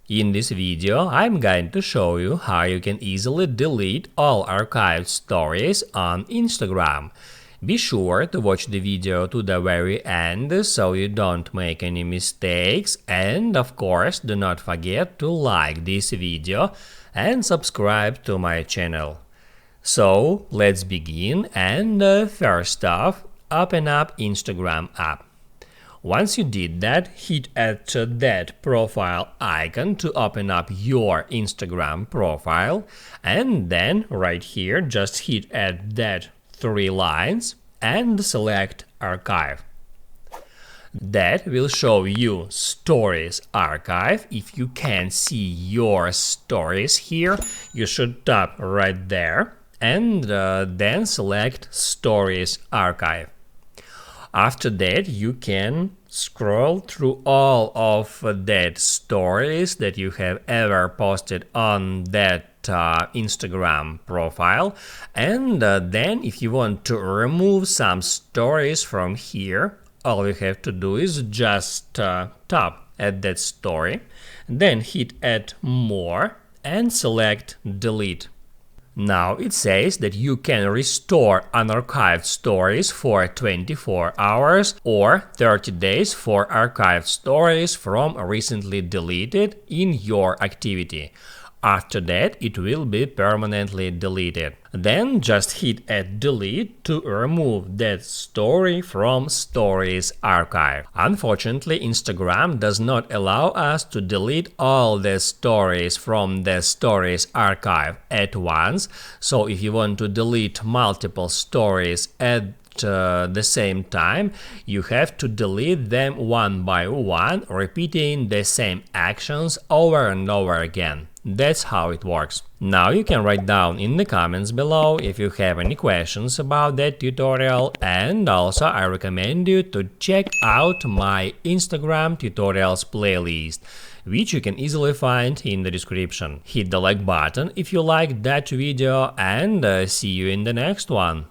In this video, I'm going to show you how you can easily delete all archived stories on Instagram. Be sure to watch the video to the very end so you don't make any mistakes, and of course do not forget to like this video and subscribe to my channel. So let's begin, and first off, open up Instagram app. Once you did that, hit at that profile icon to open up your Instagram profile, and then right here just hit at that three lines and select archive. That will show you stories archive. If you can't see your stories here, you should tap right there and then select stories archive. After that, you can scroll through all of that stories that you have ever posted on that Instagram profile, and then if you want to remove some stories from here, all you have to do is just tap at that story, then hit add more and select delete. Now it says that you can restore unarchived stories for 24 hours or 30 days for archived stories from recently deleted in your activity. After that, it will be permanently deleted. Then just hit add delete to remove that story from Stories archive. Unfortunately, Instagram does not allow us to delete all the stories from the Stories archive at once. So if you want to delete multiple stories at the same time, you have to delete them one by one, repeating the same actions over and over again. That's how it works. Now you can write down in the comments below if you have any questions about that tutorial, and also I recommend you to check out my Instagram tutorials playlist, which you can easily find in the description. Hit the like button if you liked that video, and see you in the next one.